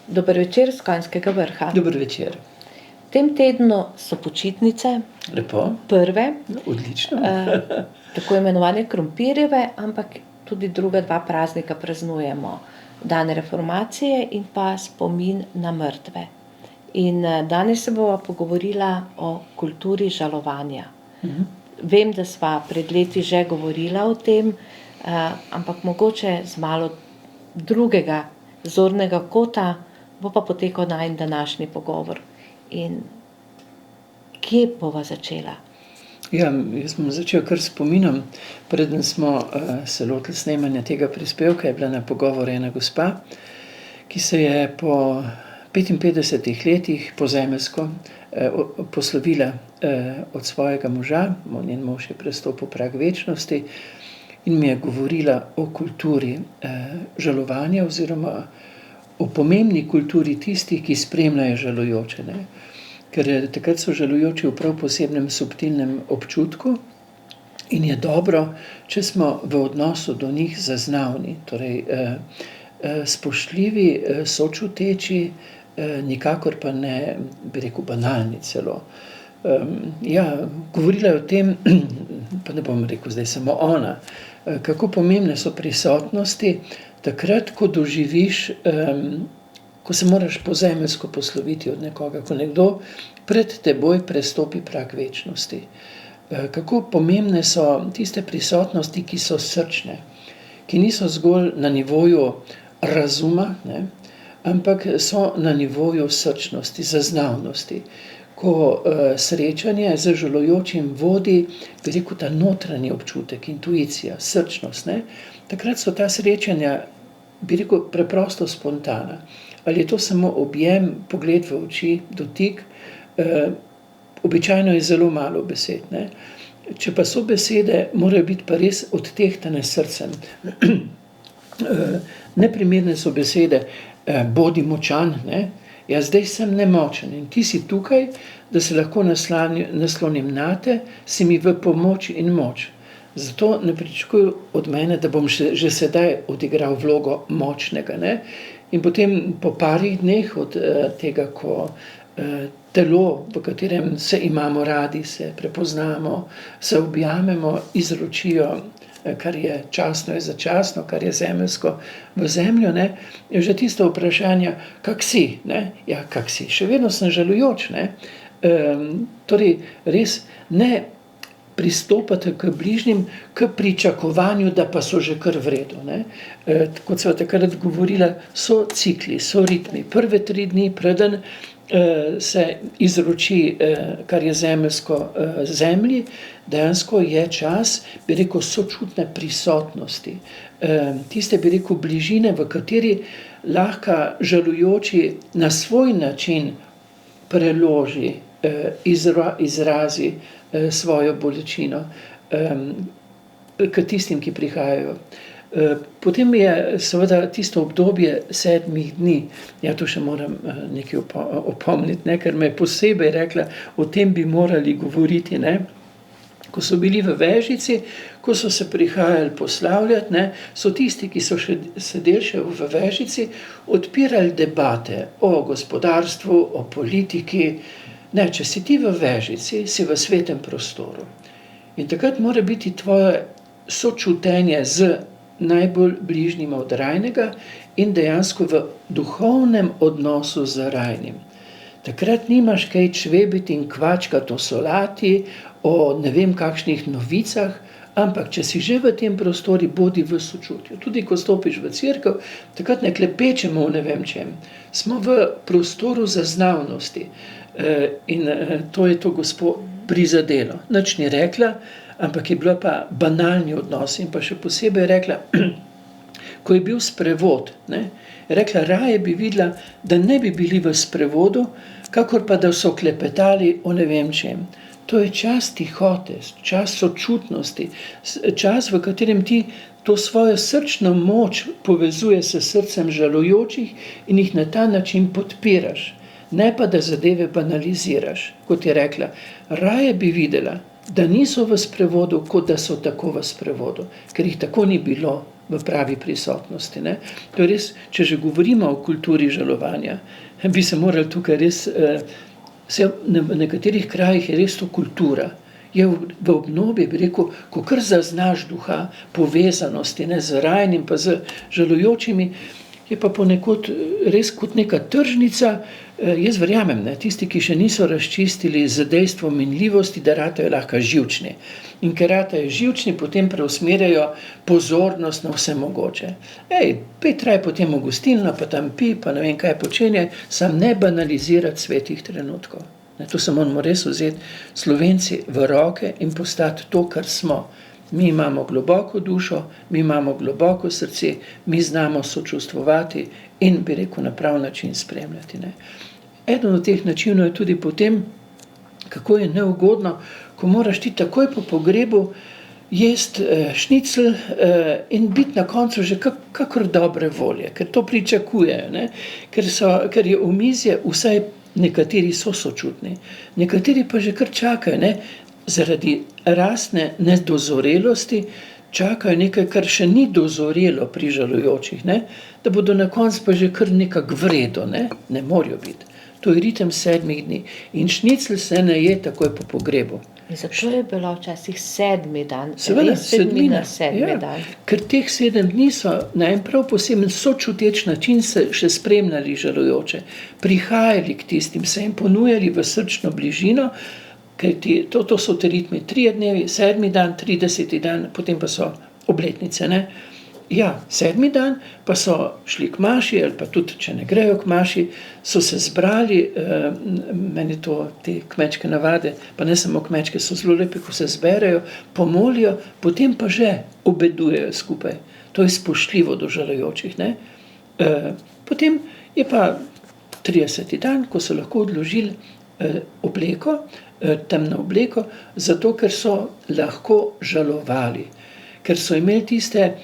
Dober večer z Konjskega vrha. Dober večer. V tem tednu so počitnice. Lepo. Prve. Odlično. Tako imenovane krompirjeve, ampak tudi druga dva praznika praznujemo. Dan reformacije in pa spomin na mrtve. In danes se bova pogovorila o kulturi žalovanja. Vem, da sva pred leti že govorila o tem, ampak mogoče z malo drugega zornega kota bo pa potekal najin današnji pogovor. In kje bova začela? Ja, jaz bom začel kar spominom. Preden smo se lotili snemanja tega prispevka, je bila na pogovoru ena gospa, ki se je po 55 letih pozemeljsko poslovila od svojega moža, njen mož je prestopil prag večnosti, in mi je govorila o kulturi žalovanja oziroma o pomembni kulturi tistih, ki spremljajo žalujoče. Ne? Ker takrat so žalujoči v prav posebnem subtilnem občutku in je dobro, če smo v odnosu do njih zaznavni, torej spoštljivi, sočuteči, nikakor pa ne, bi rekel, banalni celo. Govorila je o tem, pa ne bom rekel zdaj samo ona, kako pomembne so prisotnosti takrat, ko doživiš, ko se moraš pozemeljsko posloviti od nekoga, ko nekdo pred teboj prestopi prag večnosti. Kako pomembne so tiste prisotnosti, ki so srčne, ki niso zgolj na nivoju razuma, ne, ampak so na nivoju srčnosti, zaznavnosti. Ko srečanje z žalujočim vodi, bi rekel, ta notranji občutek, intuicija, srčnost, ne, takrat so ta srečanja, bi rekel, preprosto spontana. Ali je to samo objem, pogled v oči, dotik, običajno je zelo malo besed. Ne? Če pa so besede, morajo biti pa res odtehtane srcem. Neprimerne so besede, bodi močan, ne? Ja, zdaj sem nemočen in ti si tukaj, da se lahko naslonim nate, si mi v pomoč in moč. Zato ne pričakuj od mene, da bom že sedaj odigral vlogo močnega. Ne? In potem po parih dneh od tega, ko telo, v katerem se imamo radi, se prepoznamo, se objamemo, izročijo, kar je častno je začasno, kar je zemeljsko v zemljo, ne? Je že tisto vprašanje, kak si? Ne? Ja, kak si? Še vedno sem žalujoč. Ne? Torej, res ne pristopate k bližnjim, k pričakovanju, da pa so že kar v redu. Ne? Kot sva takrat govorila, so cikli, so ritmi. Prve 3 dni preden se izroči, kar je zemeljsko zemlji, dejansko je čas, bi rekel, sočutne prisotnosti. Tiste, bi rekel, bližine, v kateri lahko žalujoči na svoj način preloži, izrazi svojo bolečino k tistim, ki prihajajo. Potem je seveda tisto obdobje 7 dni, ja to še moram nekaj opomniti, ne, ker me je posebej rekla, o tem bi morali govoriti, ne. Ko so bili v vežici, ko so se prihajali poslavljati, ne, so tisti, ki so še sedeli še v vežici, odpirali debate o gospodarstvu, o politiki. Ne, če si ti v vežici, si v svetem prostoru. In takrat mora biti tvoje sočutenje z najbolj bližnjima od rajnega in dejansko v duhovnem odnosu z rajnim. Takrat nimaš kaj čvebiti in kvačkati o solati, o ne vem kakšnih novicah, ampak če si že v tem prostoru, bodi v sočutju. Tudi ko stopiš v cerkev, takrat ne klepečemo o ne vem čem. Smo v prostoru zaznavnosti. In to je to gospo prizadelo. Nič ni rekla, ampak je bila pa banalni odnos in pa še posebej rekla, ko je bil sprevod, ne, je rekla, raje bi videla, da ne bi bili v sprevodu, kakor pa da so klepetali o ne vem čem. To je čas tihote, čas sočutnosti, čas, v katerem ti to svojo srčno moč povezuje s srcem žalujočih in jih na ta način podpiraš. Ne pa, da zadeve banaliziraš, kot je rekla. Raje bi videla, da niso v sprevodu, kot da so tako v sprevodu, ker jih tako ni bilo v pravi prisotnosti. Ne. To je res, če že govorimo o kulturi žalovanja, bi se morali tukaj res, v nekaterih krajih je res to kultura. Je v obnovi, bi rekel, ko kar zaznaš duha povezanosti, ne, z rajnim pa z žalujočimi, je pa ponekod res kot neka tržnica. Jaz verjamem, ne, tisti, ki še niso razčistili z dejstvom minljivosti, da ratajo lahko živčni. In ker ratajo živčni, potem preusmerjajo pozornost na vse mogoče. Pet raj potem v gostilno, pa tam pi, pa ne vem kaj počenje, sam ne banalizirati svetih trenutkov. To se moramo res vzeti Slovenci v roke in postati to, kar smo. Mi imamo globoko dušo, mi imamo globoko srce, mi znamo sočustvovati in, bi rekel, na prav način spremljati. Ne. Eden od teh načinov je tudi potem, kako je neugodno, ko moraš ti takoj po pogrebu jesti šnicl in biti na koncu že kakor dobre volje, ker to pričakujejo, ne. Ker je omizje, vsaj nekateri so sočutni, nekateri pa že kar čakajo, ne. Zaradi rastne nedozorelosti čakajo nekaj, kar še ni dozorelo pri žalujočih, ne, da bodo na koncu pa že kar nekako vredo, ne morajo biti. To je ritem 7 dni in šnicl se ne je takoj po pogrebu. In zato je bilo včasih 7. dan, Seveda, res sedmina 7. dan. Ker teh 7 dni so na en prav poseben sočuteč način se še spremljali žalujoče, prihajali k tistim, se jim ponujali v srčno bližino, ker to so te ritmi 3 dnevi, 7. dan, 30. dan, potem pa so obletnice, ne. Ja, 7. dan pa so šli k maši, ali pa tudi, če ne grejo k maši, so se zbrali, meni to te kmečke navade, pa ne samo kmečke, so zelo lepe, ko se zberejo, pomolijo, potem pa že obedujejo skupaj. To je spoštljivo do žalujočih, ne. Potem je pa 30. dan, ko so lahko odložili obleko, temno obleko, zato ker so lahko žalovali, ker so imeli tiste,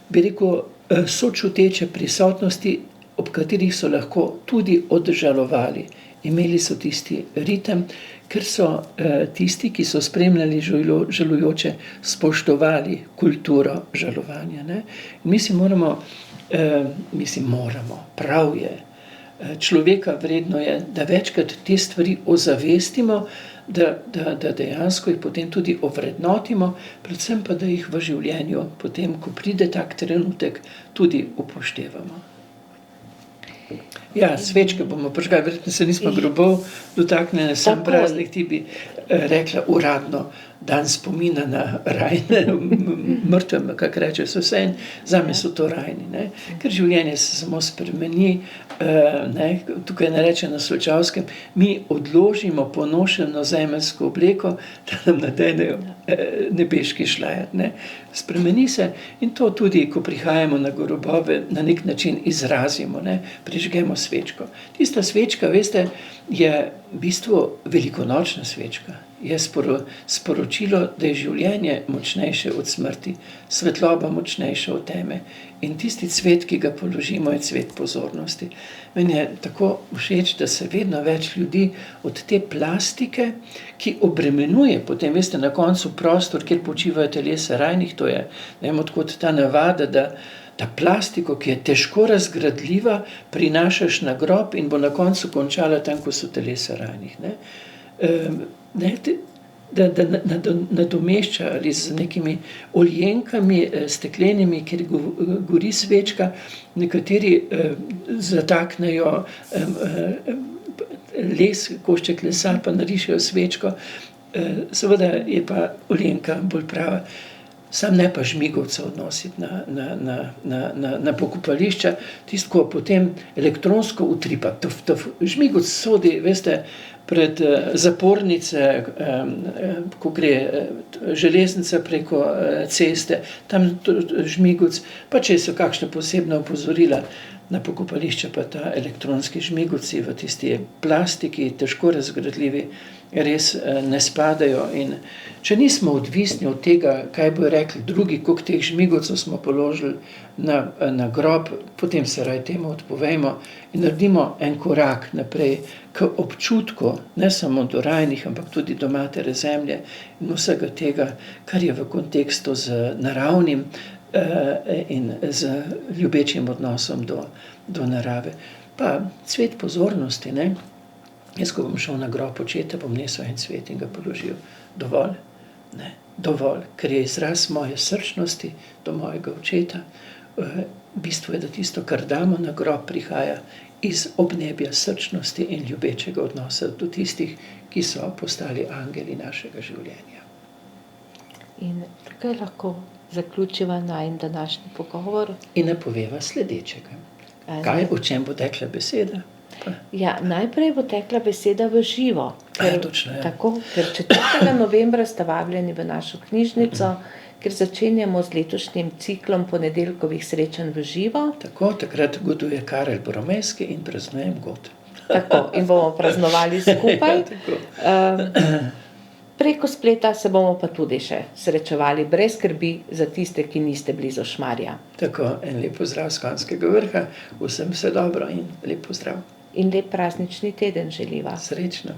bi rekel, sočuteče prisotnosti, ob katerih so lahko tudi odžalovali. Imeli so tisti ritem, ker so tisti, ki so spremljali žalujoče, spoštovali kulturo žalovanja. Ne. Mi si moramo, prav je, človeka vredno je, da večkrat te stvari ozavestimo, da dejansko jih potem tudi ovrednotimo, predvsem pa, da jih v življenju potem, ko pride tak trenutek, tudi upoštevamo. Ja, svečke bomo prižgali, verjetno se nismo grobov dotaknili, sam praznik, ti bi rekla uradno, dan spomina na rajne, mrtvem, kako reče, so vse in zame so to rajni, ne. Ker življenje se samo spremeni, ne, tukaj ne reče na Solčavskem, mi odložimo ponošeno zemeljsko obleko, da nam nadenejo nebeški šlajer, ne. Spremeni se in to tudi, ko prihajamo na grobove, na nek način izrazimo, ne, prižgemo svečko. Tista svečka, veste, je v bistvu velikonočna svečka. Je sporočilo, da je življenje močnejše od smrti, svetloba močnejša od teme. In tisti cvet, ki ga položimo, je cvet pozornosti. Meni je tako všeč, da se vedno več ljudi od te plastike, ki obremenjuje potem, veste, na koncu prostor, kjer počivajo telesa rajnih, to je, ne vem, odkot ta navada, da plastiko, ki je težko razgradljiva, prinašaš na grob in bo na koncu končala tam, ko so telesa rajnih, ne. Da nadomešča ali z nekimi oljenkami steklenimi, kjer gori svečka, nekateri zataknejo les, košček lesa, pa narišejo svečko, seveda je pa oljenka bolj prava. Sam ne pa žmigovca odnositi na pokopališča, tisto, ko potem elektronsko utripa, žmigovc sodi, veste, pred zapornice, ko gre železnica preko ceste, tam žmigovc, pa če so kakšna posebna opozorila na pokopališče, pa ta elektronski žmigovci v tisti plastiki, težko razgradljivi, res ne spadajo. In če nismo odvisni od tega, kaj bojo rekli drugi, koliko teh žmigovcev smo položili na grob, potem se raj temu odpovejmo in naredimo en korak naprej k občutku, ne samo do rajnih, ampak tudi do matere zemlje in vsega tega, kar je v kontekstu z naravnim in z ljubečim odnosom do narave. Pa cvet pozornosti, ne? Jaz, ko bom šel na grob očeta, bom nesel en cvet in ga položil. Dovolj? Ne, dovolj, ker je izraz moje srčnosti do mojega očeta. Bistvo je, da tisto, kar damo na grob, prihaja iz obnebja srčnosti in ljubečega odnosa do tistih, ki so postali angeli našega življenja. In tukaj lahko zaključiva najin današnji pogovor. In napoveva sledečega. Kaj, o čem bo tekla beseda? Ja, najprej bo tekla beseda v živo. Točno, ja. Tako, ker 4. novembra sta vabljeni v našo knjižnico, ker začenjamo z letošnjim ciklom ponedeljkovih srečanj v živo. Tako, takrat goduje Karel Boromejski in praznujem god. Tako, in bomo praznovali skupaj. Preko spleta se bomo pa tudi še srečevali brez skrbi za tiste, ki niste blizu Šmarja. Tako, en lep pozdrav s Konjskega vrha, vsem vse dobro in lep pozdrav. In lep praznični teden želiva. Srečno.